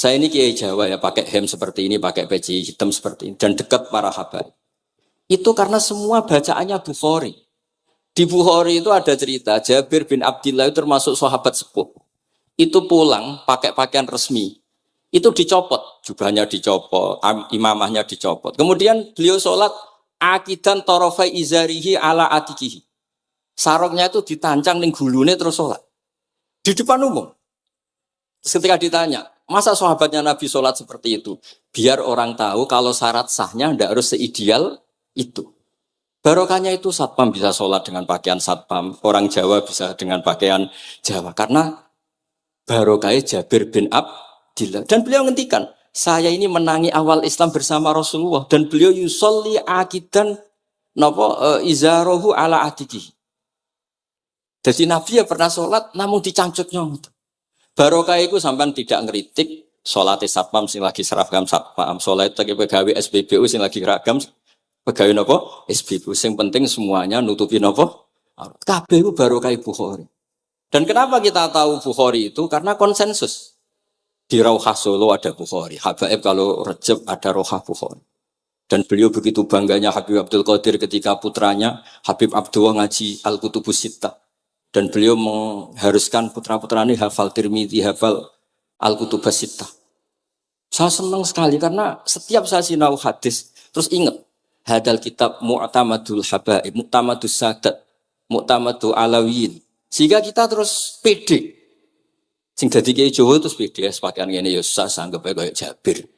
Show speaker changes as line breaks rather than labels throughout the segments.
Saya ini kiai Jawa ya, pakai hem seperti ini, pakai peci hitam seperti ini, dan dekat para habaib. Itu karena semua bacaannya Bukhari. Di Bukhari itu ada cerita, Jabir bin Abdillah itu termasuk sahabat sepuh. Itu pulang pakai pakaian resmi. Itu dicopot, jubahnya dicopot, imamahnya dicopot. Kemudian beliau sholat, akidan torofai izarihi ala atikihi. Sarungnya itu ditancang ning gulune terus sholat. Di depan umum. Ketika ditanya, masa sahabatnya Nabi sholat seperti itu? Biar orang tahu kalau syarat sahnya tidak harus seideal itu. Barokahnya itu satpam bisa sholat dengan pakaian satpam. Orang Jawa bisa dengan pakaian Jawa. Karena barokahnya Jabir bin Abdillah. Dan beliau ngendikan, saya ini menangi awal Islam bersama Rasulullah. Dan beliau yusolli akidan izarohu ala atikihi. Jadi Nabi ya pernah sholat, namun dicangcutnya. Barokah itu sampai tidak ngeritik sholat satpam sing lagi seragam satpam, sholat lagi pegawai SPBU sing lagi ragam pegawai nopo SPBU. Sing penting semuanya nutupi nopo. Kabeh itu barokah Bukhari. Dan kenapa kita tahu Bukhari itu? Karena konsensus. Di Rauhah Solo ada Bukhari, Habaib kalau Rejab ada Rauhah Bukhari. Dan beliau begitu bangganya Habib Abdul Qadir ketika putranya Habib Abdullah ngaji Al-Kutubus Sittah. Dan beliau mengharuskan putra-putra ini hafal Tirmidzi, hafal Al-Kutubus Sittah. Saya senang sekali karena setiap saya sinau hadis, terus ingat, hadal kitab mu'tamadul habaib, mu'tamadus sadat, mu'tamadul alawiyin. Sehingga kita terus pede. Sing dadi kiai Jawa terus pede, pakaian ngene ya susah, anggap ae kayak Jabir.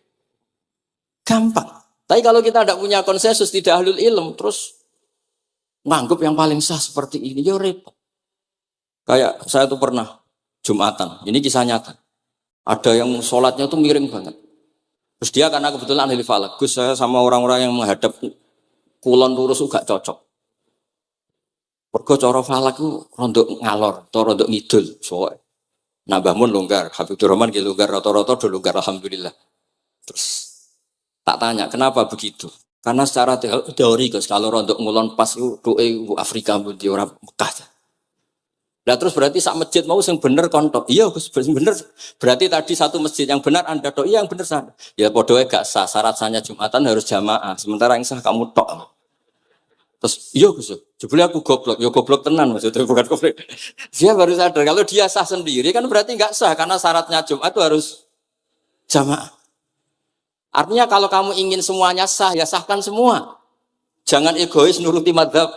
Gampang. Tapi kalau kita tidak punya konsensus, tidak ahlul ilm, terus nganggap yang paling sah seperti ini, ya repot. Kayak saya tuh pernah Jumatan, ini kisah nyata. Ada yang sholatnya tuh miring banget. Terus dia karena kebetulan ahli falak, Gus saya sama orang-orang yang menghadap kulon lurus juga cocok. Mergo cara falak itu rondok ngalor, atau rondok ngidul. Soalnya Mbah Mun longgar, Habibur Rahman ki longgar, rata-rata do longgar alhamdulillah. Terus tak tanya kenapa begitu? Karena secara teori Gus kalau rondok ngulon pas itu Afrika di orang Mekah. Nah terus berarti sak masjid mau yang bener kontok. Iya Gus bener. Berarti tadi satu masjid yang benar Anda tok. Iya yang bener sana. Ya podoe gak sah. Syarat sahnya Jumatan harus jamaah. Sementara yang sah kamu tok. Terus iya Gus. Jebule aku goblok. Ya goblok tenan maksudnya bukan goblok. Dia baru sadar kalau dia sah sendiri kan berarti gak sah karena syaratnya Jumat itu harus jamaah. Artinya kalau kamu ingin semuanya sah ya sahkan semua. Jangan egois nuruti mazhab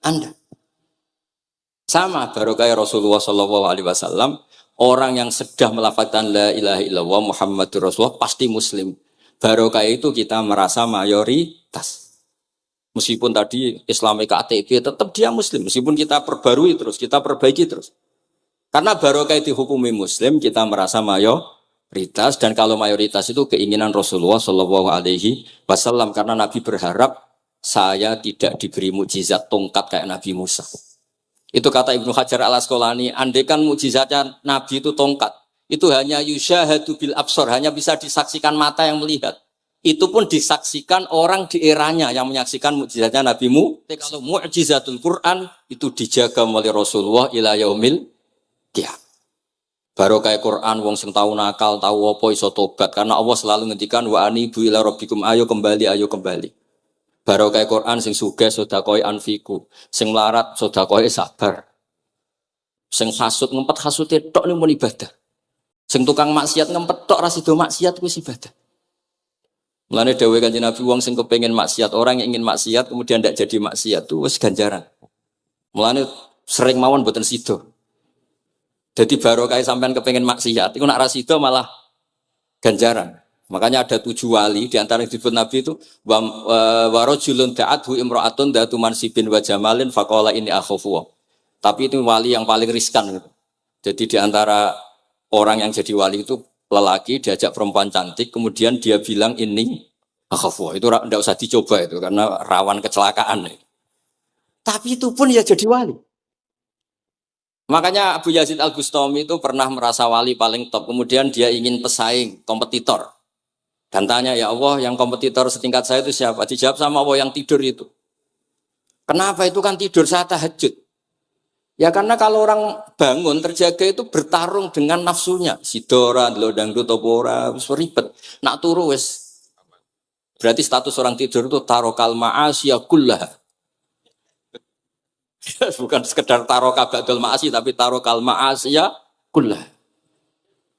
Anda. Sama barokah Rasulullah SAW, orang yang sedang melafazkan la ilaha illallah Muhammadur Rasulullah pasti muslim. Barokah itu kita merasa mayoritas. Meskipun tadi Islami KTP tetap dia muslim. Meskipun kita perbarui terus, kita perbaiki terus. Karena barokah dihukumi muslim, kita merasa mayoritas. Dan kalau mayoritas itu keinginan Rasulullah SAW. Karena Nabi berharap saya tidak diberi mukjizat tongkat kayak Nabi Musa. Itu kata Ibnu Hajar al-Asqalani, andaikan mukjizatnya Nabi itu tongkat, itu hanya yusyahadu bil absar, hanya bisa disaksikan mata yang melihat. Itu pun disaksikan orang di eranya yang menyaksikan mukjizatnya Nabi Musa. Kalau mukjizatul Quran itu dijaga oleh Rasulullah ila yaumil qiyamah. Barokah Quran wong sing tau nakal, tau apa iso tobat karena Allah selalu ngendikan wa anibu ila rabbikum ayo kembali. Barokah Quran sing sugih sedekah anfiku, sing melarat sedekah sabar. Sing hasud ngempet hasude tok ning mun ibadah. Sing tukang maksiat ngempet tok ra sido maksiat kuwi ibadah. Mulane dawuh Kanjeng Nabi wong sing kepengin maksiat, orang yang ingin maksiat kemudian ndak jadi maksiat itu wis ganjaran. Mulane sering mawon mboten sido. Jadi barokah sampean kepengin maksiat, iku nak ra sido malah ganjaran. Makanya ada 7 wali di antara yang disebut Nabi itu wa rajulun da'athu imra'atun datu mansibin wa jamalin faqala inni akhafu. Tapi itu wali yang paling riskan gitu. Jadi di antara orang yang jadi wali itu lelaki diajak perempuan cantik kemudian dia bilang ini akhafu. Itu enggak usah dicoba itu karena rawan kecelakaan. Tapi itu pun ya jadi wali. Makanya Abu Yazid Al-Bustami itu pernah merasa wali paling top. Kemudian dia ingin pesaing, kompetitor. Dan tanya, ya Allah yang kompetitor setingkat saya itu siapa? Dijawab sama Allah yang tidur itu. Kenapa itu kan tidur saat tahajud? Ya karena kalau orang bangun terjaga itu bertarung dengan nafsunya. Sidora, delok dangdut apa ora, wis ribet. Nak turu wis berarti status orang tidur itu tarokal ma'asya kullaha. Bukan sekedar taroka ba'dul ma'asi tapi tarokal ma'asya kullaha.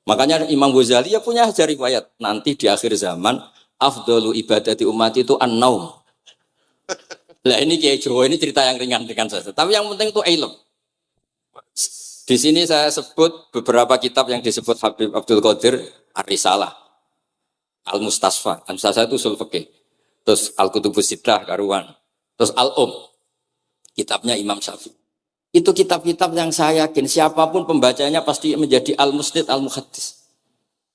Makanya Imam Ghazali ya punya ajar riwayat nanti di akhir zaman afdalu ibadati umat itu an-naum. Lah ini Kiai Jawa ini cerita yang ringan-ringan saja. Tapi yang penting itu ilmu. Di sini saya sebut beberapa kitab yang disebut Habib Abdul Qadir Ar-Risalah, Al-Mustasfa. Al-Mustasfa itu usul fikih. Terus Al-Kutubus Sittah karuan. Terus kitabnya Imam Syafi'i. Itu kitab-kitab yang saya yakin siapapun pembacanya pasti menjadi al-musnid al-muhaddis.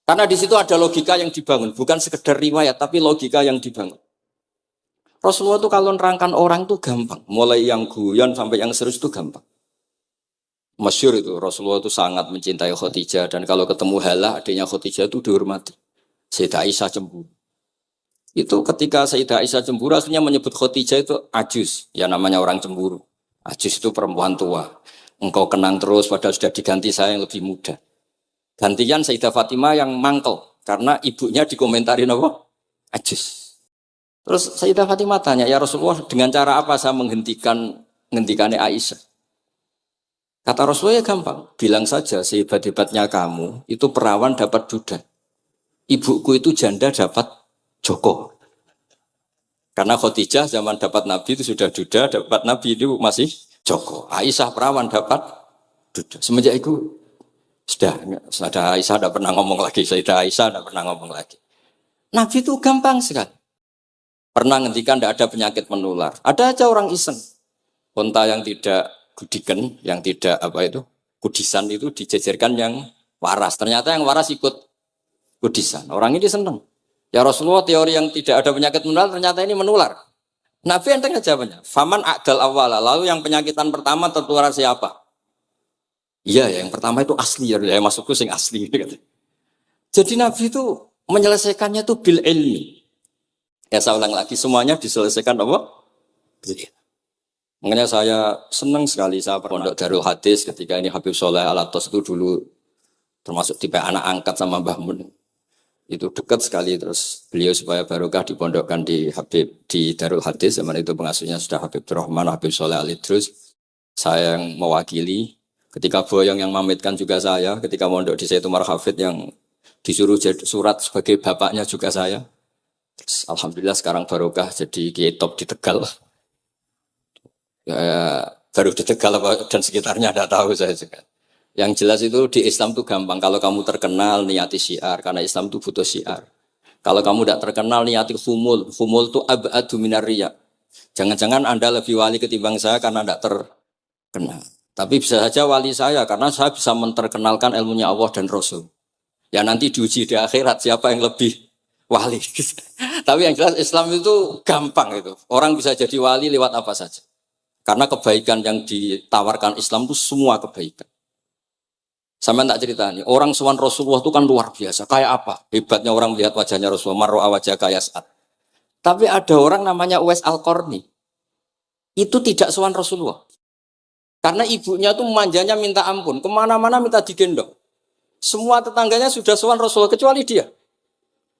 Karena di situ ada logika yang dibangun, bukan sekedar riwayat tapi logika yang dibangun. Rasulullah itu kalau nerangkan orang itu gampang, mulai yang guyon sampai yang serius itu gampang. Masyhur itu Rasulullah itu sangat mencintai Khadijah dan kalau ketemu Halah adiknya Khadijah itu dihormati. Sayyidah Aisyah cemburu. Itu ketika Sayyidah Aisyah cemburu akhirnya menyebut Khadijah itu ajus, ya namanya orang cemburu. Ajus itu perempuan tua. Engkau kenang terus padahal sudah diganti saya yang lebih muda. Gantian Sayyidah Fatimah yang mangkel karena ibunya dikomentarin apa? Ajus. Terus Sayyidah Fatimah tanya, ya Rasulullah dengan cara apa saya menghentikannya Aisyah? Kata Rasulullah ya gampang, bilang saja sehebat-hebatnya kamu, itu perawan dapat duda. Ibuku itu janda dapat joko. Karena Khadijah zaman dapat Nabi itu sudah duda, dapat Nabi itu masih joko. Aisyah perawan dapat duda. Semenjak itu, sudah Aisyah tidak pernah ngomong lagi, Sayyidah Aisyah tidak pernah ngomong lagi. Nabi itu gampang sekali. Pernah ngendikan tidak ada penyakit menular. Ada aja orang iseng. Unta yang tidak gudikan, yang tidak kudisan itu dijejerkan yang waras. Ternyata yang waras ikut kudisan. Orang ini senang. Ya Rasulullah teori yang tidak ada penyakit menular ternyata ini menular. Nabi enteng aja jawabannya. Faman a'dal awwala. Lalu yang penyakitan pertama tertular siapa? Iya, yang pertama itu asli ya. Masukku sing asli. Jadi Nabi itu menyelesaikannya itu bil ilmi. Ya saya ulang lagi semuanya diselesaikan apa? Bil ilmi. Makanya saya senang sekali saya pondok Darul Hadis ketika ini Habib Soleh Al-Atos itu dulu termasuk tipe anak angkat sama Mbah Mun. Itu dekat sekali terus beliau supaya barokah dipondokkan di Habib di Darul Hadis zaman itu pengasuhnya sudah Habib Rahman, Habib Soleh Al-Idrus. Saya yang mewakili ketika Boyong yang mamitkan juga saya, ketika mondok di Sayyid Umar Hafid yang disuruh surat sebagai bapaknya juga saya. Terus, alhamdulillah sekarang barokah jadi kiai top di Tegal. Ya, baru di Tegal dan sekitarnya tidak tahu saya juga. Yang jelas itu di Islam itu gampang. Kalau kamu terkenal niati syiar karena Islam itu butuh syiar. Kalau kamu tidak terkenal niati humul. Humul itu abadu minar riya. Jangan-jangan Anda lebih wali ketimbang saya karena tidak terkenal. Tapi bisa saja wali saya karena saya bisa menterkenalkan ilmunya Allah dan Rasul. Ya nanti diuji di akhirat siapa yang lebih wali. Tapi yang jelas Islam itu gampang itu. Orang bisa jadi wali lewat apa saja. Karena kebaikan yang ditawarkan Islam itu semua kebaikan. Sama tak cerita nih, orang sowan Rasulullah itu kan luar biasa. Kayak apa? Hebatnya orang melihat wajahnya Rasulullah, marro'a wajah kayak saat. Tapi ada orang namanya Uwais Al-Qarni. Itu tidak sowan Rasulullah. Karena ibunya tuh manjanya minta ampun. Kemana-mana minta digendong. Semua tetangganya sudah sowan Rasulullah, kecuali dia.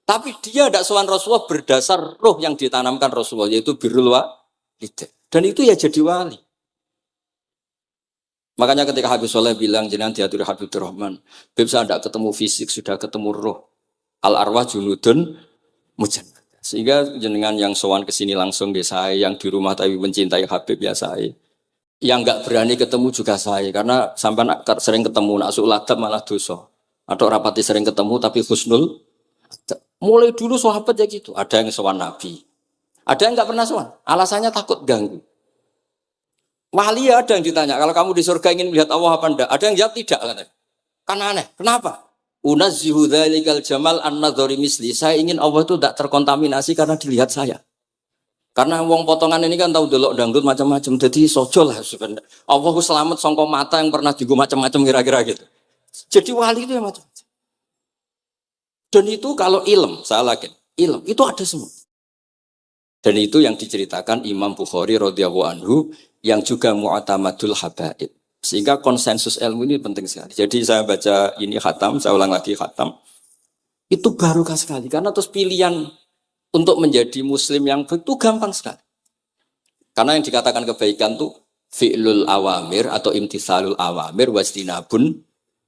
Tapi dia tidak sowan Rasulullah berdasar roh yang ditanamkan Rasulullah, yaitu birrul walidain. Dan itu ya jadi wali. Makanya ketika Habib Soleh bilang jenengan diatur Habib Rahman, Habib saya tidak ketemu fisik, sudah ketemu roh. Al arwah junudun mujannah. Sehingga jenengan yang sowan ke sini langsung di saya, yang di rumah tapi mencintai Habib ya saya. Yang enggak berani ketemu juga saya karena sampai sering ketemu nak suladab malah dosa. Atau rapati sering ketemu tapi husnul. Mulai dulu sahabat ya gitu. Ada yang sowan Nabi. Ada yang enggak pernah sowan. Alasannya takut ganggu. Wali ada yang ditanya, kalau kamu di surga ingin melihat Allah apa enggak? Ada yang jawab tidak katanya. Kan aneh. Kenapa? Unazzihu dzalikal jamal an-nadhari misli. Saya ingin Allah itu tidak terkontaminasi karena dilihat saya. Karena wong potongan ini kan tahu delok dangdut macam-macam. Jadi sojo lah sebenarnya. Allah selamat sangka mata yang pernah digo macam-macam kira-kira gitu. Jadi wali itu yang macam-macam. Dan itu kalau ilm, saya yakin, ilm itu ada semua. Dan itu yang diceritakan Imam Bukhari radhiyallahu anhu yang juga mu'tamadul habaib. Sehingga konsensus ilmu ini penting sekali. Jadi saya baca ini khatam, saya ulang lagi khatam. Itu barokah sekali. Karena terus pilihan untuk menjadi muslim yang itu gampang sekali. Karena yang dikatakan kebaikan itu fi'lul awamir atau imtisalul awamir wastinabun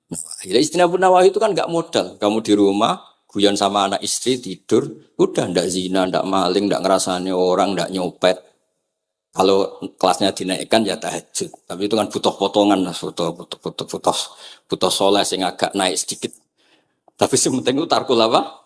nawahi. Istinabun nawahi itu kan nggak modal. Kamu di rumah, guyon sama anak istri, tidur, udah ndak zina, ndak maling, ndak ngerasani orang, ndak nyopet. Kalau kelasnya dinaikkan ya tahajud. Tapi itu kan butuh potongan, butuh soleh yang agak naik sedikit. Tapi sementing itu tarkul apa?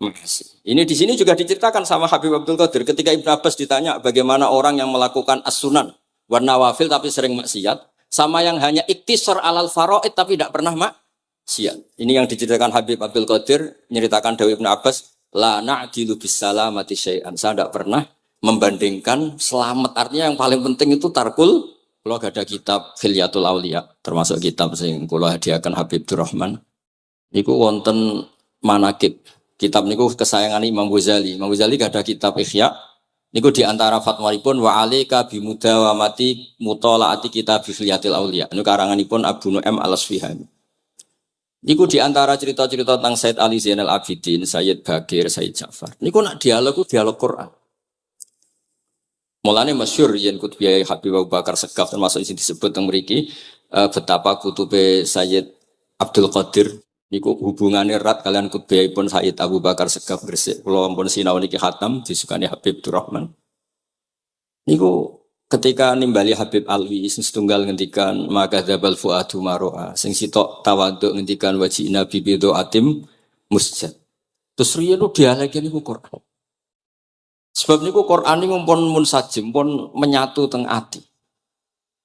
Makasih. Ini di sini juga diceritakan sama Habib Abdul Qadir ketika Ibnu Abbas ditanya bagaimana orang yang melakukan as-sunan wa nawafil tapi sering maksiat sama yang hanya iktisar alal faraid tapi tidak pernah maksiat. Ini yang diceritakan Habib Abdul Qadir nyeritakan Dawi Ibnu Abbas la na'dilu bisalamati syai'an. Saya tidak pernah membandingkan selamat, artinya yang paling penting itu tarkul. Kalau ada kitab Khilyatul Auliya termasuk kitab sing kula hadiahkan Habib Durrahman niku wonten manakib. Kitab niku kesayangan Imam Ghazali. Imam Ghazali ada kitab Ihya niku di antara fatwahipun wa alika bimudawamati mutalaati kitab Khilyatul Auliya niku karanganipun Abu Nu'aim Al-Asfihani. Niku di antara cerita-cerita tentang Said Ali Zainal Abidin, Sayyid Bagir, Sayyid Ja'far. Niku nak dialog Quran. Mulane masyhur yen kutubiyai Habib Abu Bakar Segaf termasuk isi disebut teng mriki betapa kutube Sayyid Abdul Qadir niku hubungannya erat kalian kutubiyai pun Sayyid Abu Bakar Segaf Gresik. Kula ampun sinau niki khatam disukani Habib Durrahman. Niku ketika nimbali Habib Alwi sing setunggal ngendikan maka dzabal fuadu maroa sing sitok tawaduk ngendikan wajina bibido atim musjad. Terus riyen dialeke niku Quran. Sebab niku Quran ini pun munsajim, pun menyatu teng ati.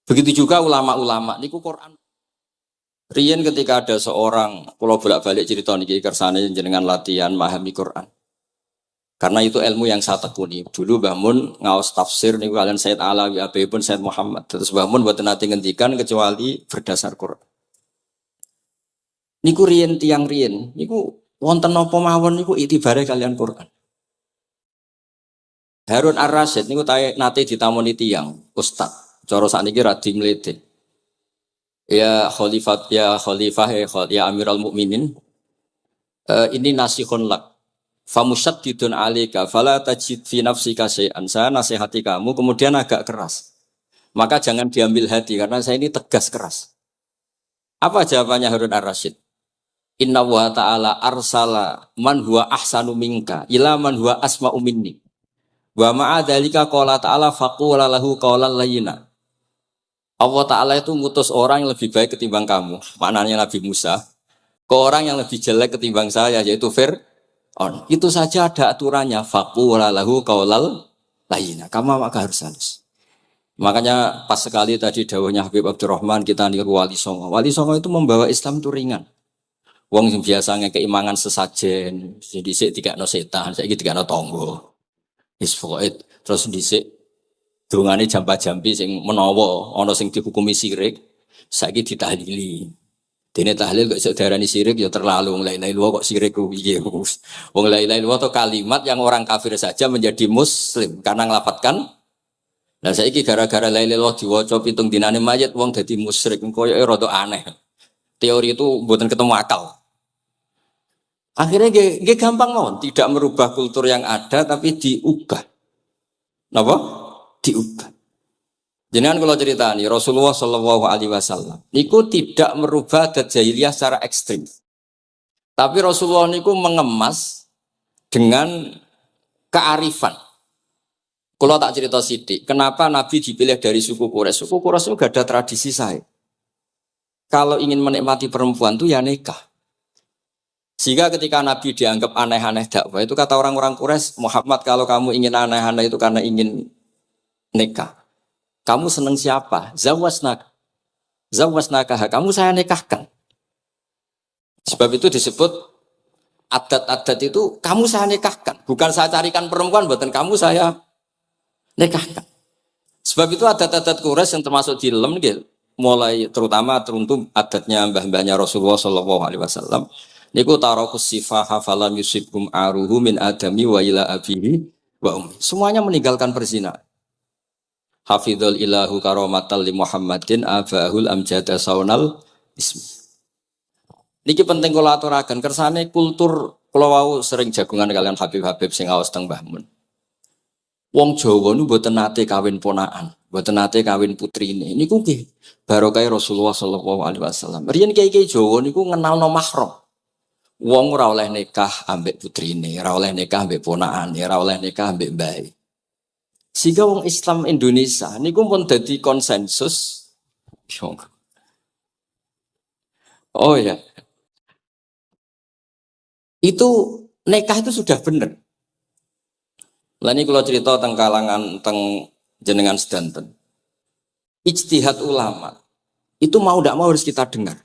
Begitu juga ulama-ulama niku Quran. Riyen ketika ada seorang, kalau bolak-balik cerita niki kersane jenengan latihan memahami Quran. Karena itu ilmu yang saya tekuni. Dulu Mbah Mun ngaos tafsir niku kalian Said Alawi pun Said Muhammad. Terus Mbah Mun mboten nate ngendikan kecuali berdasar Quran. Niku riyen tiang riyen, niku wonten napa mawon niku itibare kalian Quran. Harun Ar-Rasyid niku nate ditamoni tiyang ustaz. Cara sakniki radi mlete. Ya khalifah ya Amirul Mukminin. Ini nasihun lak. Famusyaddidun 'alaika fala tajid fi nafsika syai'an. Saya nasihati kamu kemudian agak keras. Maka jangan diambil hati karena saya ini tegas keras. Apa jawabannya Harun Ar-Rasyid? Inna wa ta'ala arsala man huwa ahsanu minka ila man huwa asma'u minni. Wa ma'adzalika qala ta'ala faqula lahu qawlan layyina. Allah Ta'ala itu ngutus orang yang lebih baik ketimbang kamu. Maknanya Nabi Musa. Ke orang yang lebih jelek ketimbang saya yaitu Fir'aun. Itu saja ada aturannya. Faqula lahu qawlan layyina. Kamu maka harus halus. Makanya pas sekali tadi dawuhnya Habib Abdurrahman kita niru Wali Songo. Wali Songo itu membawa Islam itu ringan. Wong biasanya keimangan sesajen. Jadi dikakno setan, saiki dikakno tangga. Terus dhisik dongane jamba-jambi sing menawa ana sing dihukumi syirik saiki ditahlili. Dene tahlil kok iso diarani syirik ya terlalu la ilaha illallah kok syirik ku piye. Wong la ilaha illallah itu kalimat yang orang kafir saja menjadi muslim karena ngelafadzkan. Lah saiki gara-gara la ilaha illallah diwaca pitung dinane mayit wong dadi musyrik koyoke rada aneh. Teori itu mboten ketemu akal. Akhirnya dia gampang mawon, tidak merubah kultur yang ada tapi diubah. Napa? Diubah. Jenengan kalau cerita nih Rasulullah Shallallahu Alaihi Wasallam, niku tidak merubah adat jahiliyah secara ekstrim. Tapi Rasulullah niku mengemas dengan kearifan. Kalau tak cerita sidik, kenapa Nabi dipilih dari suku Quraisy? Suku Quraisy itu gak ada tradisi saya. Kalau ingin menikmati perempuan tuh ya nikah. Sehingga ketika Nabi dianggap aneh-aneh dakwah itu kata orang-orang Quraisy, Muhammad kalau kamu ingin aneh-aneh itu karena ingin nikah. Kamu seneng siapa? Zawasnaka. Kamu saya nikahkan. Sebab itu disebut adat-adat itu kamu saya nikahkan. Bukan saya carikan perempuan, buatan kamu saya nikahkan. Sebab itu adat-adat Quraisy yang termasuk di lem gitu. Mulai terutama teruntuk adatnya mbah-mbahnya Rasulullah Shallallahu Alaihi Wasallam. Niku tarakus sifaha falam yusibhum aruhu min adami wa ila abihi wa ummi. Semuanya meninggalkan perzinahan. Hafidhul ilahu karomatal li Muhammadin abahul amjada saunal ismi. Niki penting kula aturaken kersane kultur kula wau sering jagungan kalian Habib-habib sing aos teng Mbah Mun. Wong Jawa nu mboten nate kawin ponakan, mboten nate kawin putrine. Niku nggih barokah Rasulullah sallallahu alaihi wasallam. Riyen kiai-kiai Jawa niku ngenalno mahram. Wong ora oleh nikah ambek putrine, ora oleh nikah ambek ponakane, ora oleh nikah ambek mbae. Sehingga wong Islam Indonesia niku pun dadi konsensus. Oh ya. Itu nikah itu sudah benar. Lah ini kalau cerita tentang kalangan tentang jenengan sedanten. Ijtihad ulama itu mau tidak mau harus kita dengar.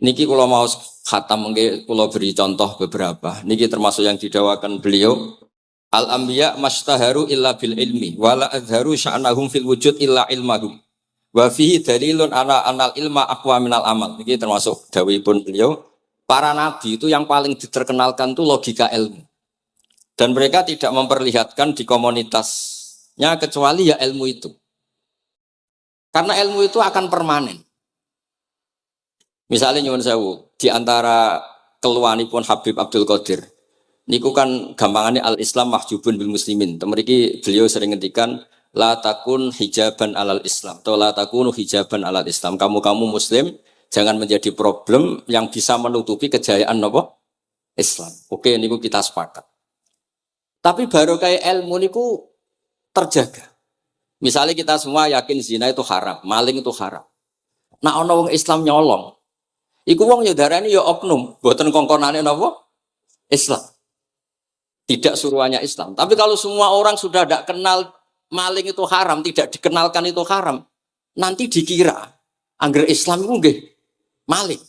Niki kalau mau khatam mungkin kalau beri contoh beberapa. Niki termasuk yang didawakan beliau. Al-anbiya mastaharu illa bil ilmi wala azharu sya'nahum fil wujud illa ilmahum. Wa fihi dalilun ana anal ilma aqwa minal amal. Niki termasuk dawuhipun beliau. Para nabi itu yang paling diterkenalkan itu logika ilmu. Dan mereka tidak memperlihatkan di komunitasnya kecuali ya ilmu itu. Karena ilmu itu akan permanen. Misalnya nyuwun sewu, di antara keluhanipun Habib Abdul Qadir, niku kan gampangannya al-Islam mahjubun bil muslimin. Temeriki beliau sering ngendikan la takun hijaban alal Islam atau la takunu hijaban alal Islam. Kamu muslim jangan menjadi problem yang bisa menutupi kejayaan apa? Islam. Oke, niku kita sepakat. Tapi baru kayak ilmu niku terjaga. Misalnya kita semua yakin zina itu haram, maling itu haram. Nah ana wong Islam nyolong. Iku wong ya darani ya oknum, mboten kongkonane napa? Islam. Tidak suruhannya Islam. Tapi kalau semua orang sudah tidak kenal maling itu haram, tidak dikenalkan itu haram, nanti dikira angger Islam itu nggih maling.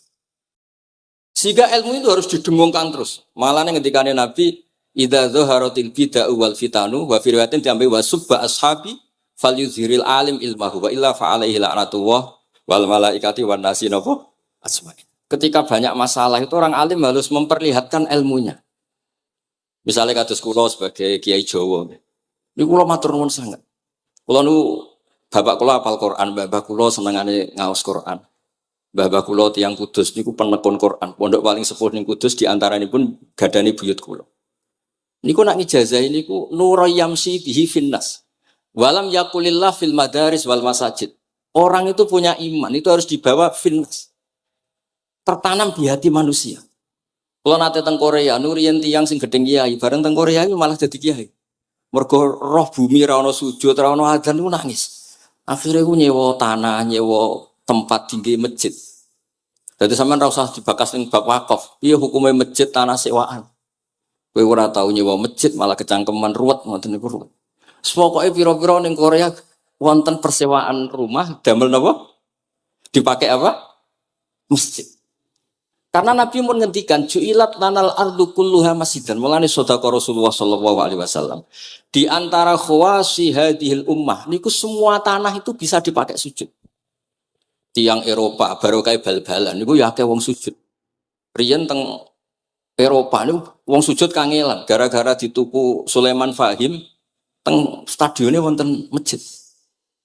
Sehingga ilmu itu harus didengungkan terus. Malah ngendikane Nabi, idza dzaharatil bid'ah wal fitanu wa fi riwayatin diambil wasubba ashabi falyuzhiril alim ilmahu wa illa fa alaihi la'natullah wal malaikati wan nasi napa asma'in. Ketika banyak masalah itu orang alim harus memperlihatkan ilmunya. Misalnya kados kula sebagai kiai Jawa. Niku kula matur nuwun sanget. Kula nu bapak kula hafal Quran, bapak kula senengane ngaos Quran. Bapak kula tiyang Kudus niku penekun Quran. Pondok paling sepuh ning Kudus di antaranipun gadani buyut kula. Niku nak ngijazahi niku nurayamsi bihi finnas. Walam yakulillah fil madaris wal masajid. Orang itu punya iman, itu harus dibawa finnas. Tertanam di hati manusia. Kalau nate teng Korea, nuriyen tiyang sing gedeng kiai, bareng teng Korea itu malah jadi kiai. Mergo roh bumi ra ono sujud, ra ono adzan niku nangis. Akhirnya ku nyewa tanah, nyewa tempat tinggi masjid. Jadi sampean ra usah dibakas ning bab wakaf. Piye hukume masjid tanah sewaan? Kowe ora tau nyewa masjid malah kecangkeman ruwet ngoten niku ruwet. Pokoke pira-pira ning Korea wonten persewaan rumah damel napa? Dipakai apa? Masjid. Karena Nabi pun ngendikan ju'ilat lanal ardu kulluha masjidan. Mulane sedekah Rasulullah sallallahu alaihi wasallam. Di antara khawasi hadhil ummah niku semua tanah itu bisa dipakai sujud. Tiang Eropa baru kayak bal-balan niku ya akeh wong sujud. Riyen teng Eropa niku wong sujud kangelan gara-gara dituku Sulaiman Fahim teng stadionnya wonten masjid.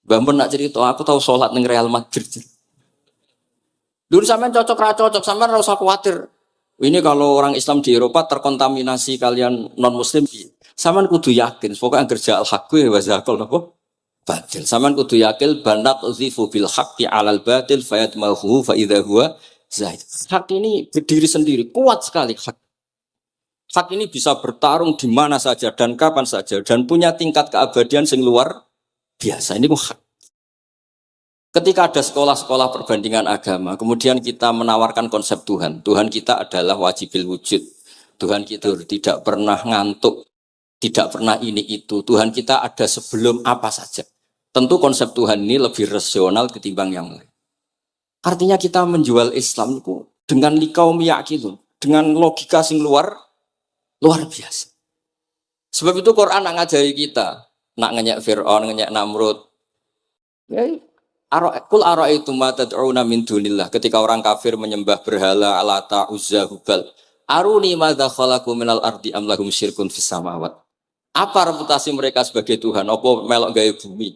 Mbah mun nak cerita aku tahu salat ning Real Madrid. Dulu sampean cocok ra cocok, sampean ora usah khawatir. Ini kalau orang Islam di Eropa terkontaminasi kalian non muslim, sampean kudu yakin, pokoknya kerja al-haqqi wa zakal napa? Batil. Sampean kudu yakin banat uzifu bil haqqi 'alal batil fayatmahu fa idza huwa zaid. Hak ini berdiri sendiri, kuat sekali hak. Hak ini bisa bertarung di mana saja dan kapan saja dan punya tingkat keabadian sing luar biasa. Ini hak. Ketika ada sekolah-sekolah perbandingan agama, kemudian kita menawarkan konsep Tuhan. Tuhan kita adalah wajibil wujud. Tuhan kita tidak pernah ngantuk, tidak pernah ini itu. Tuhan kita ada sebelum apa saja. Tentu konsep Tuhan ini lebih rasional ketimbang yang lain. Artinya kita menjual Islam itu dengan likaum yakin, dengan logika sing luar biasa. Sebab itu Quran nak ngajari kita, nak ngenyek Fir'aun, ngenyek Namrud. Ya, Kul ara'aitum ma tad'una min dunillah. Ketika orang kafir menyembah berhala Lata, Uzza, Hubal. Aruni madza khalaqu minal ardi am lahum syirkun fis samawat. Apa reputasi mereka sebagai Tuhan? Apa melok gawe bumi?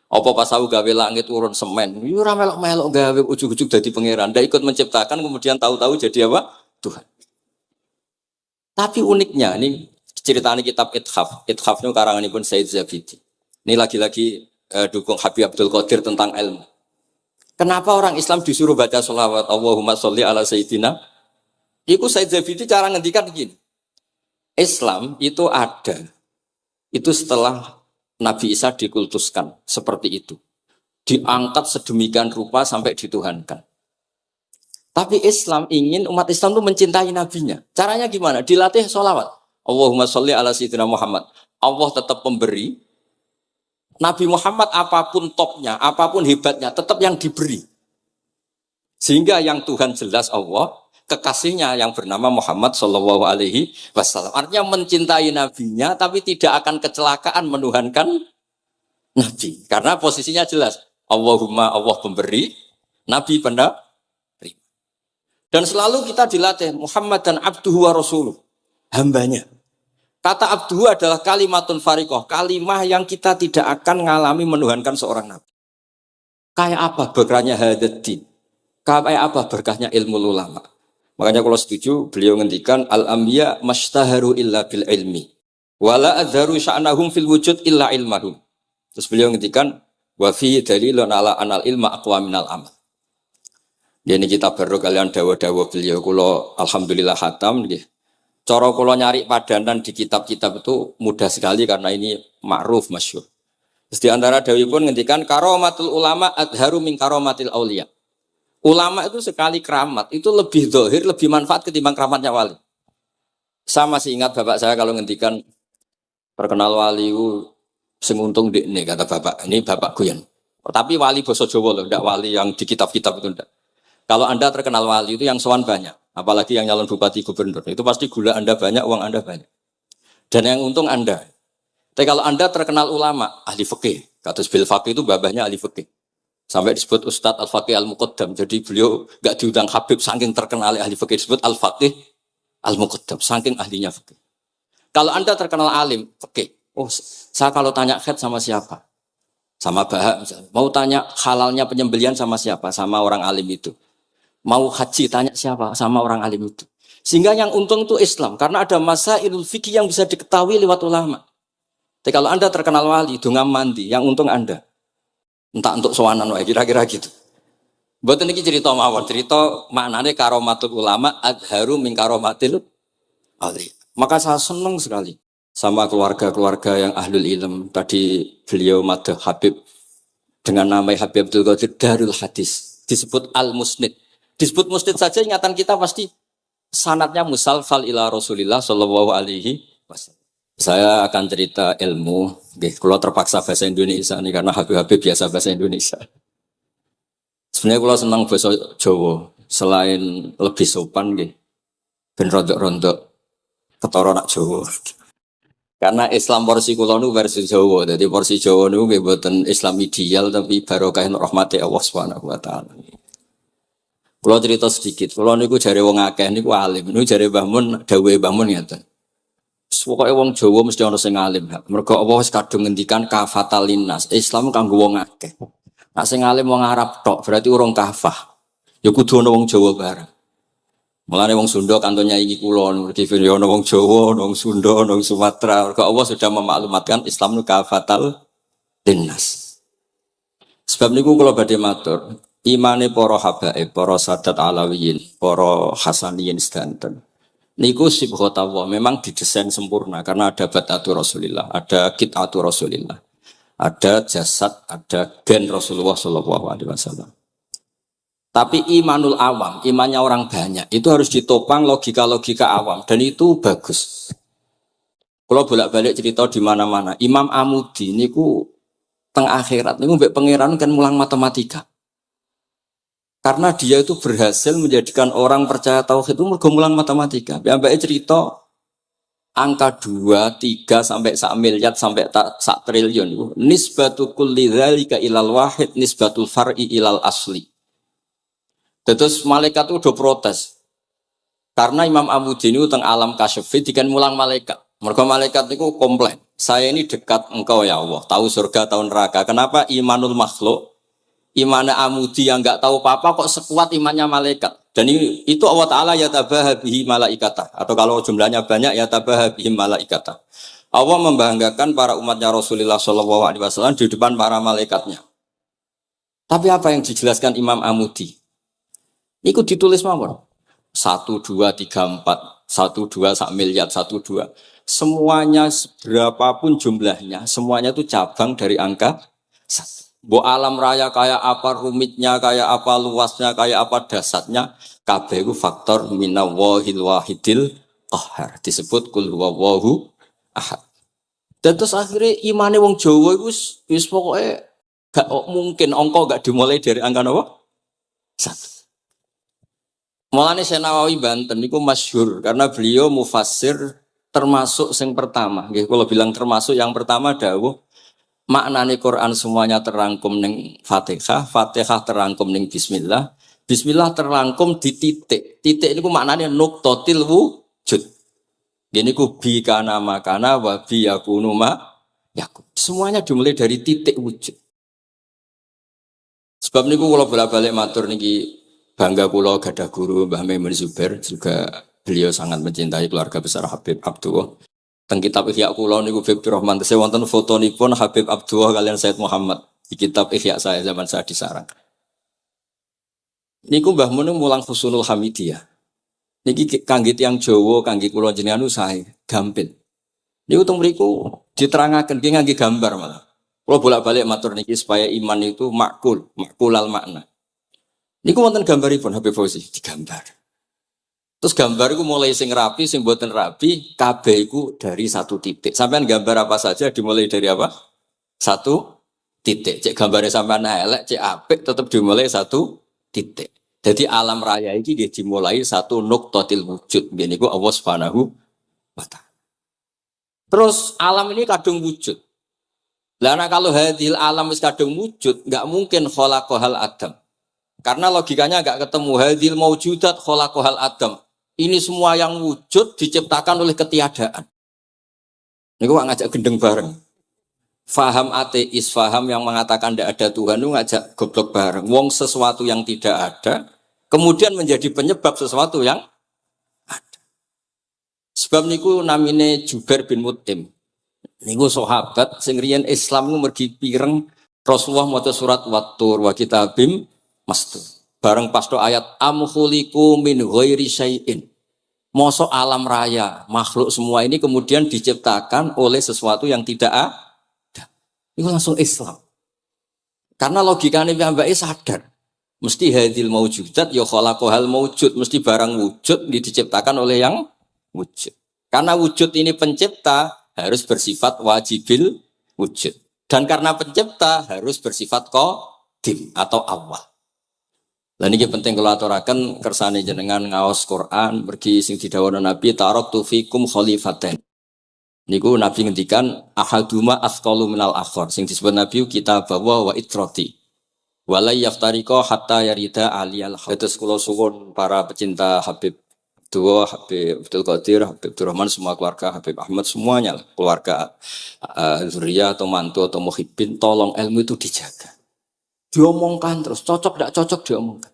Apa pas aku gawe langit urun semen, yo ora melok-melok gawe ujug-ujug dadi pangeran. Ndak ikut menciptakan kemudian tahu-tahu jadi apa? Tuhan. Tapi uniknya ini ceritanya kitab Ithaf. Ithaf itu karanganipun Said Zabidi. Ini lagi-lagi dukung Habib Abdul Qadir tentang ilmu. Kenapa orang Islam disuruh baca sholawat Allahumma sholli ala Sayyidina? Iku Said Zabidi cara ngendikan begini. Islam itu ada. Itu setelah Nabi Isa dikultuskan. Seperti itu. Diangkat sedemikian rupa sampai dituhankan. Tapi Islam ingin umat Islam itu mencintai nabinya. Caranya gimana? Dilatih sholawat. Allahumma sholli ala Sayyidina Muhammad. Allah tetap pemberi. Nabi Muhammad apapun topnya, apapun hebatnya, tetap yang diberi. Sehingga yang Tuhan jelas Allah, kekasihnya yang bernama Muhammad Shallallahu Alaihi Wasallam. Artinya mencintai nabinya, tapi tidak akan kecelakaan menuhankan nabi. Karena posisinya jelas. Allahumma Allah pemberi, nabi penerima. Dan selalu kita dilatih Muhammad dan abduhu wa rasuluh, hambanya. Kata abduhu adalah kalimatun farikoh, kalimah yang kita tidak akan mengalami menuhankan seorang nabi. Kayak apa berkahnya hadatin? Kayak apa berkahnya ilmu ulama? Makanya kalau setuju, beliau ngendikan al-anbiya mashtaharu illa bil ilmi, wala adharu sya'nahum fil wujud illa ilmahum. Terus beliau ngendikan wa fi dalilun ala anal ilma aqwa minal amal. Ini kita baru kalian dawa-dawa beliau kula alhamdulillah khatam nggih. Cara kula nyari padanan di kitab-kitab itu mudah sekali karena ini ma'ruf masyhur. Terus di antara dawuhipun ngendikan karomatul ulama adharu min karomatil auliya. Ulama itu sekali keramat itu lebih zahir, lebih manfaat ketimbang keramatnya wali. Sama masih ingat bapak saya kalau ngendikan terkenal wali itu sing untung dekne kata bapak. Ini bapak Guyan. Tapi wali basa Jawa loh, ndak wali yang di kitab-kitab itu ndak. Kalau Anda terkenal wali itu yang sowan banyak, apalagi yang nyalon bupati gubernur, itu pasti gula Anda banyak, uang Anda banyak. Dan yang untung Anda. Tapi kalau Anda terkenal ulama, ahli fikih, kata bil faqih itu babahnya ahli fikih. Sampai disebut Ustadz Al-Faqih Al-Muqaddam. Jadi beliau enggak diundang Habib saking terkenal ahli fikih, disebut Al-Faqih Al-Muqaddam, saking ahlinya fikih. Kalau Anda terkenal alim fikih, oh saya kalau tanya khed sama siapa? Sama Bahak misalnya. Mau tanya halalnya penyembelian sama siapa? Sama orang alim itu. Mau haji tanya siapa? Sama orang alim itu. Sehingga yang untung itu Islam. Karena ada masailul fikih yang bisa diketahui lewat ulama. Tapi kalau Anda terkenal wali, dungam mandi, yang untung Anda. Entah untuk sowanan wae kira-kira gitu. Mboten iki cerita mawon, cerita maknane karomatul ulama adharu min karomatil ali. Maka saya senang sekali sama keluarga-keluarga yang ahlul ilm. Tadi beliau madah Habib dengan nama Habib Abdul Qadir Darul Hadis. Disebut Al-Musnid. Disebut musnid saja ingatan kita pasti sanadnya musalsal ila Rasulillah sallallahu alaihi wasallam. Saya akan cerita ilmu, kalau terpaksa bahasa Indonesia nih karena Habib biasa bahasa Indonesia. Sebenarnya kalau senang bahasa Jawa, selain lebih sopan nggih, ben rondok-rondok ketara nak Jawa. Karena Islam porsi kula nu versi Jawa, jadi porsi Jawa nu nggih boten Islam ideal tapi barokah rahmati Allah Subhanahu wa taala. Kalau cerita sedikit, kalau niku jare wong akeh niku alim, niku jare Mbah Mun, dawuhe Mbah Mun ngeten. Pokoke wong Jawa mesti ana sing alim. Mergo Allah wis kadung ngendikan kafatalinas, Islam kanggo wong akeh. Nek sing alim wong Arab tok, berarti urung kafah. Ya kudu ana wong Jawa bareng. Mulane wong Sunda kantonnya iki kula, mergi ana wong Jawa, ana wong Sunda, ana wong Sumatera. Mergo Allah sudah memaklumatkan Islam niku kafatal linnas. Sebab niku kula badhe matur, imane para habaib, para sadat alawiyin, para hasaniyin sedanten. Niku sibghatullah memang didesain sempurna karena ada batatu Rasulillah, ada kitatu Rasulillah, ada jasad, ada gen Rasulullah sallallahu alaihi wasallam. Tapi imanul awam, imannya orang banyak, itu harus ditopang logika-logika awam dan itu bagus. Kalau bolak-balik cerita di mana-mana, Imam Amudi niku teng akhirat niku mbek pangeran kan mulang matematika. Karena dia itu berhasil menjadikan orang percaya tauhid itu mergo mulang matematika. Mbake cerita angka 2, 3 sampai 1 miliar sampai 1 triliun itu nisbatu kulli dzalika ilal wahid nisbatul far'i ilal asli. Terus malaikat itu udah protes. Karena Imam Amudi ini teng alam kasyfi dikan mulang malaikat. Mergo malaikat niku komplain. saya ini dekat engkau ya Allah, tahu surga, tahu neraka. Kenapa imanul makhluk, imannya amudi yang nggak tahu apa-apa kok sekuat imannya malaikat? Dan itu Allah Ta'ala ya tabahabihi malaikata. Atau kalau jumlahnya banyak ya tabahabihi malaikata. Allah membanggakan para umatnya Rasulullah SAW di depan para malaikatnya. Tapi apa yang dijelaskan Imam Amudi? Itu ditulis mawon. 1, 2, 3, 4. 1, 2, sak miliar, 1, 2. Semuanya berapapun jumlahnya, semuanya itu cabang dari angka 1. Bo alam raya kayak apa rumitnya, kayak apa luasnya, kayak apa dasarnya, kabeh itu faktor minawahil wahidil qahar. Disebut kul huwallahu ahad. Dan terus akhirnya imane wong Jawa itu wis pokoknya gak mungkin angka gak dimulai dari angka apa? 1. Mulane Syekh Nawawi Banten niku masyhur karena beliau mufassir termasuk yang pertama. Nggih kula bilang termasuk yang pertama dawuh maknane Quran semuanya terangkum ning Fatihah, Fatihah terangkum ning bismillah, bismillah terangkum di titik. Titik niku maknane nuqtatil wujud. Gini ku bi kana makana wa bi yakunu ma yakun. Semuanya dimulai dari titik wujud. Sebab niku kula bolak-balik matur niki bangga kula gadah guru Mbah Maimun Zubair, juga beliau sangat mencintai keluarga besar Habib Abdullah. Teng kitab Ihya kula niku Habibur Rahman tesih wonten fotonipun Habib Abdullah kalian Said Muhammad di kitab Ihya saya zaman saya di Sarang. Niku Mbah Mun mulang Husnul Hamidiyah. Niki kangge tiyang Jawa, kangge kula jenengan sae gampil. Niku teng mriku diterangaken nggih ngangge gambar malah. Kula bolak-balik matur niki supaya iman itu makulal makna. Niku wonten gambaripun Habib Fauzi digambar. Terus gambar iku mulai sing rapi, sing mboten rapi, kabeh iku dari satu titik. Sampean gambar apa saja dimulai dari apa? Satu titik. Cek gambare sampean elek, cek apik tetep dimulai satu titik. Jadi alam raya iki dimulai satu nuqtatil wujud. Niku Allah Subhanahu wa taala. Terus alam ini kadung wujud. Lah kalau hadil alam wis kadung wujud, enggak mungkin khalaqahal adam. Karena logikanya enggak ketemu hadil maujudat khalaqahal adam. Ini semua yang wujud diciptakan oleh ketiadaan. Niku ngajak gendeng bareng. Faham ateis, faham yang mengatakan tidak ada Tuhan itu ngajak goblok bareng. Wong sesuatu yang tidak ada kemudian menjadi penyebab sesuatu yang ada. Sebab niku namine Jubair bin Mut'im. Niku sahabat sing riyen Islam niku mergi pireng Rasulullah maca surat Wat-Tur wa kitabim mastur. Bareng pas ayat am khuliqu min ghairi syai'in. Mosok alam raya, makhluk semua ini kemudian diciptakan oleh sesuatu yang tidak ada. Itu langsung Islam. Karena logikanya piyambake sadar. Mesti hadil maujudat ya khalaqahal maujud, mesti barang wujud diciptakan oleh yang wujud. Karena wujud ini pencipta harus bersifat wajibil wujud. Dan karena pencipta harus bersifat qadim atau awal. Lan iki penting kula aturaken kersane jenengan ngaos Quran mergi sing didhawuhna Nabi taraktu fikum khalifaten. Niku Nabi ngendikan ahaduma asqalu minal akhar sing disebut Nabi kitab wa itrati. Wala yaftariqa hatta yarida aliyal haud. Terus kula suwun para pecinta Habib Abdullah, Habib Abdul Qadir, Habib Abdurrahman, semua keluarga Habib Ahmad semuanya lah, keluarga zuriyah atau mantu atau muhibbin, tolong ilmu itu dijaga. Diomongkan terus, cocok tidak cocok diomongkan.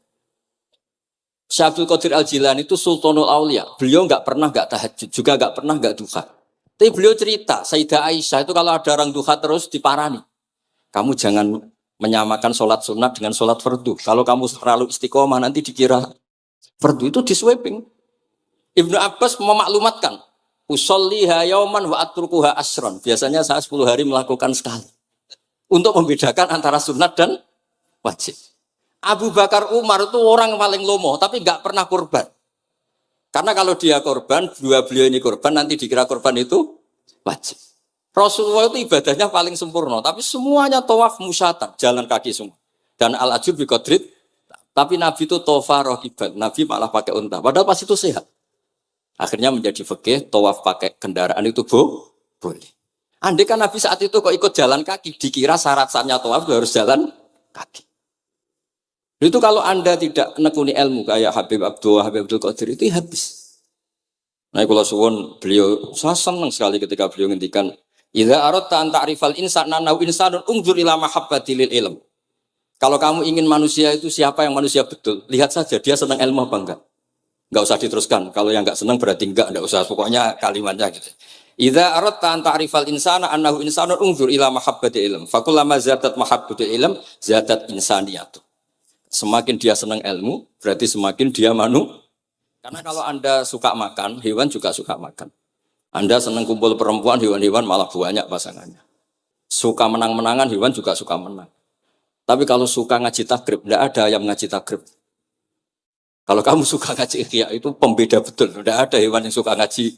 Syekh Abdul Qadir Al-Jilani itu Sultanul Aulia. Beliau nggak pernah nggak tahajud, juga nggak pernah nggak duha. Tapi beliau cerita, Sayyidah Aisyah itu kalau ada orang duha terus diparani. Kamu jangan menyamakan sholat sunat dengan sholat fardu. Kalau kamu terlalu istiqomah nanti dikira fardu itu diswiping. Ibnu Abbas memaklumatkan, usolliha yauman wa atrukuha asron. Biasanya saya 10 hari melakukan sekali. Untuk membedakan antara sunat dan wajib. Abu Bakar Umar itu orang yang paling lomo, tapi nggak pernah korban. Karena kalau dia korban, beliau ini korban, nanti dikira korban itu wajib. Rasulullah itu ibadahnya paling sempurna, tapi semuanya tawaf musyatan, jalan kaki semua. Dan al-ajur bi qadrit, tapi Nabi itu tofa rohiban, Nabi malah pakai unta, padahal pas itu sehat. Akhirnya menjadi fikih, tawaf pakai kendaraan itu boleh. Andai kan Nabi saat itu kok ikut jalan kaki, dikira syarat-syaratnya tawaf harus jalan kaki. Itu kalau Anda tidak menekuni ilmu kayak Habib Abdullah, Habib Abdul Qadir itu habis. Nah kalau suwun beliau, saya senang sekali ketika beliau ngendikan Idza aradta an ta'rifal insana nahu insanun unzur ila mahabbati lil ilm. Kalau kamu ingin manusia itu siapa yang manusia betul, lihat saja dia senang ilmu apa enggak. Enggak usah diteruskan. Kalau yang enggak senang berarti enggak usah. Pokoknya kalimatnya gitu. Idza aradta an ta'rifal insana annahu insanun unzur ila mahabbati ilm. Fakullama zadat mahabbati ilm zadat insaniyatu. Semakin dia senang ilmu, berarti semakin dia Karena kalau Anda suka makan, hewan juga suka makan. Anda senang kumpul perempuan, hewan-hewan malah banyak pasangannya. Suka menang-menangan, hewan juga suka menang. Tapi kalau suka ngaji takrib, tidak ada yang ngaji takrib. Kalau kamu suka ngaji ikhya, itu pembeda betul. Tidak ada hewan yang suka ngaji.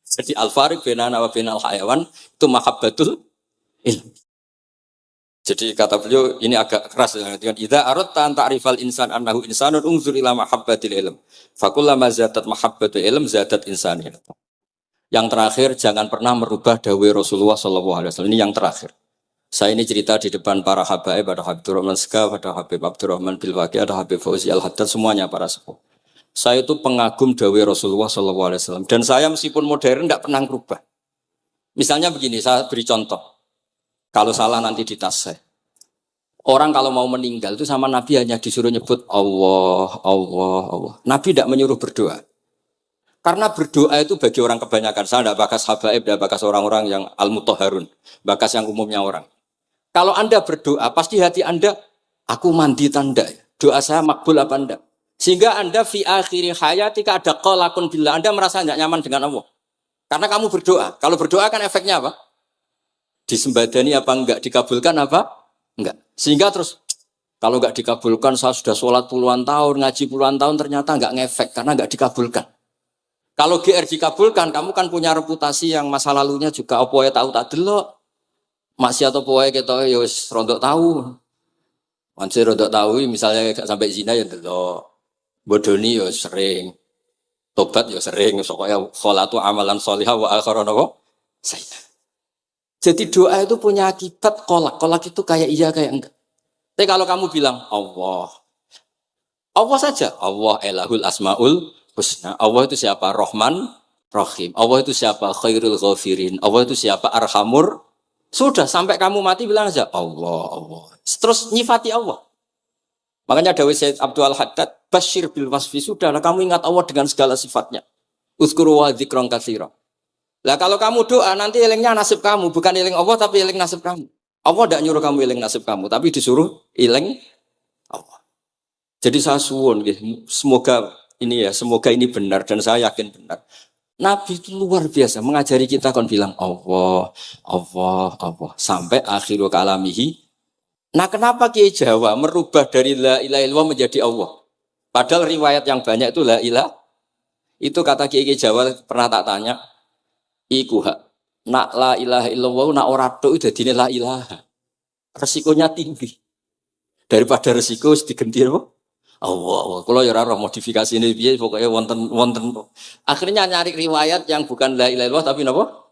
Jadi al-fariq bainana wa bainal hayawan itu mahabbatul ilm. Jadi kata beliau ini agak keras dengan idza aradta an ta'rifal insan annahu insanun unzur ila mahabbatil ilm. Fakullama zadat mahabbatul ilm zadat insaniyah. Yang terakhir jangan pernah merubah dawai Rasulullah sallallahu alaihi wasallam. Ini yang terakhir. Saya ini cerita di depan para habaib, ada Habib Rahman Sekaf, ada Habib Abdurrahman Bilwaqi, ada Habib Fauzi Al-Haddad, semuanya para sepuh. Saya itu pengagum dawai Rasulullah SAW. Dan saya meskipun modern tidak pernah berubah. Misalnya begini, saya beri contoh. Kalau salah nanti ditasih. Orang kalau mau meninggal itu sama Nabi hanya disuruh nyebut Allah, Allah, Allah. Nabi tidak menyuruh berdoa. Karena berdoa itu bagi orang kebanyakan. Saya tidak bakas habaib, tidak bakas orang-orang yang al-mutahharun. Bakas yang umumnya orang. Kalau Anda berdoa, pasti hati Anda, aku mandi tanda. Doa saya makbul apa enggak? Sehingga Anda fi akhiri hayatika ada qalakun billah. Anda merasa tidak nyaman dengan Allah. Karena kamu berdoa. Kalau berdoa kan efeknya apa? Disembadani apa enggak? Dikabulkan apa? Enggak. Sehingga terus, kalau enggak dikabulkan, saya sudah sholat puluhan tahun, ngaji puluhan tahun, ternyata enggak ngefek. Karena enggak dikabulkan. Kalau GR dikabulkan, kamu kan punya reputasi yang masa lalunya juga apa ya tahu tak delok. Maksiat apa wae ketoke ya wis rondok tahu. Mancing rondok tahu misalnya gak sampai zina ya delok. Bodoni ya sering. Tobat ya sering, pokoknya kholatu amalan sholihah wa akhiran apa? Sayyi'ah. Jadi doa itu punya akibat kolak. Kolak itu kayak iya kayak enggak. Tapi kalau kamu bilang Allah. Allah saja. Allah elahul asmaul husna. Allah itu siapa? Rahman, Rahim. Allah itu siapa? Khairul ghafirin. Allah itu siapa? Arhamur. Sudah sampai kamu mati bilang aja Allah, Allah. Terus nyifati Allah. Makanya dawai Sayyid Abdul Haddad, Bashir bil wasfi, sudahlah kamu ingat Allah dengan segala sifatnya. Uzkuru wa dzikran katsira. Lah kalau kamu doa nanti elingnya nasib kamu, bukan eling Allah tapi eling nasib kamu. Allah tidak nyuruh kamu eling nasib kamu, tapi disuruh eling Allah. Jadi saya suwun, semoga ini benar dan saya yakin benar. Nabi itu luar biasa mengajari kita kan bilang Allah, Allah, Allah sampai akhirul kalamihi. Nah, kenapa Kiai Jawa merubah dari la ilaha illallah menjadi Allah? Padahal riwayat yang banyak itu la ilah. Itu kata Kiai Jawa pernah tak tanya, iku hak nak la ilaha illallah nak ora tok dadine la ilaha. Resikonya tinggi. Daripada resiko digenti apa? Allah, kalau ya roh modifikasi ini piye pokoknya wonten. Akhirnya nyari riwayat yang bukan la ilaha illallah tapi napa?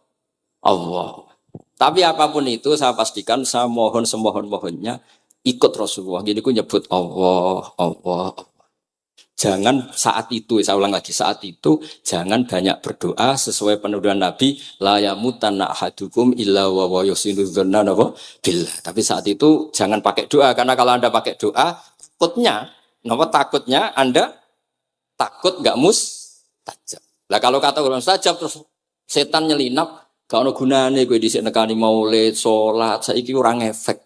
Allah. Tapi apapun itu saya pastikan saya mohon semohon-mohonnya ikut Rasulullah. Gini ku nyebut Allah, Allah, Allah. Jangan saat itu, saya ulang lagi, saat itu jangan banyak berdoa sesuai penuduhan Nabi la yamutanna ahadukum illa wa yusinu dzanna billah. Tapi saat itu jangan pakai doa karena kalau Anda pakai doa takutnya Anda takut nggak mustajab. Lah kalau kata orang mustajab terus setan nyelinap, gak ono gunane kowe dhisik nekani maulid, salat, saiki ora ngefek.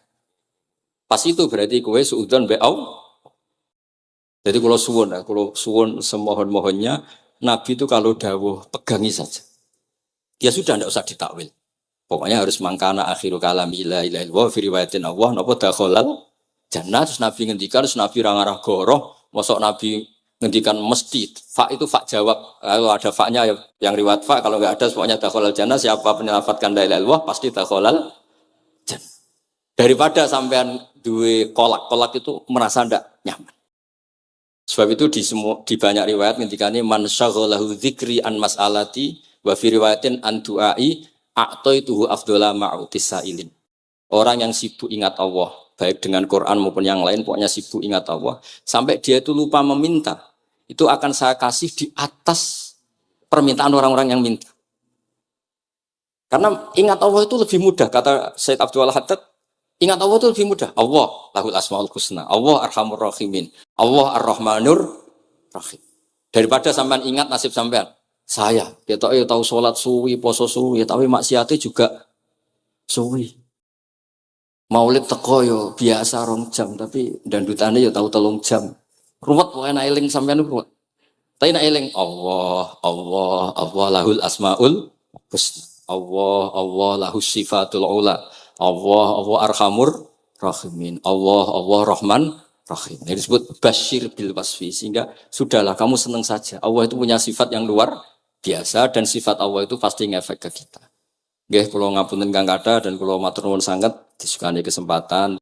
Pas itu berarti kowe suudzon be Allah. Jadi kalau suwun semohon-mohonnya Nabi itu kalau dawuh pegangi saja. Ya sudah ndak usah ditakwil. Pokoknya harus mangkana akhiru kalami la ilaha illallah fi riwayatin Allah napa dakhalal jannah. Terus Nabi ngendikan, terus Nabi rangarah goroh, mosok Nabi ngendikan mesti, fa itu fa jawab, kalau ada fa-nya yang riwayat fa, kalau enggak ada pokoknya dakhalal jannah, siapa penyelafatkan la ilaha illallah pasti dakhalal jannah. Daripada sampean duwe kolak itu merasa ndak nyaman. Sebab itu di banyak riwayat ngendikane man syaghalahu dzikri an mas'alati wa fi riwayatin an du'ai a'taituhu afdhala ma'utis sa'ilin. Orang yang sibuk ingat Allah baik dengan Quran maupun yang lain, pokoknya sibuk ingat Allah, sampai dia itu lupa meminta, itu akan saya kasih di atas permintaan orang-orang yang minta. Karena ingat Allah itu lebih mudah, kata Syed Abdul Haddad, ingat Allah itu lebih mudah. Allah lahul asmaul husna, Allah arhamur rahimin, Allah ar-rahmanur rahim. Daripada sampean ingat nasib sampean. Saya, kita tahu sholat suwi, poso suwi, tapi maksiatnya juga suwi. Maulid teko yo biasa 2 jam, tapi dandutane yo tahu 3 jam. Ruwet pokoke nek eling sampean ruwet. Tapi nek eling Allah, Allah, Allah lahul asmaul husna. Allah, Allah lahus sifatul ula. Allah, Allah arhamur rahimin. Allah, Allah rahman rahim. Ini disebut basyir bil wasfi, sehingga sudahlah kamu senang saja. Allah itu punya sifat yang luar biasa dan sifat Allah itu pasti ngefek ke kita. Nggih, kula ngapunten Kang Kada dan kula matur nuwun sanget disukani kesempatan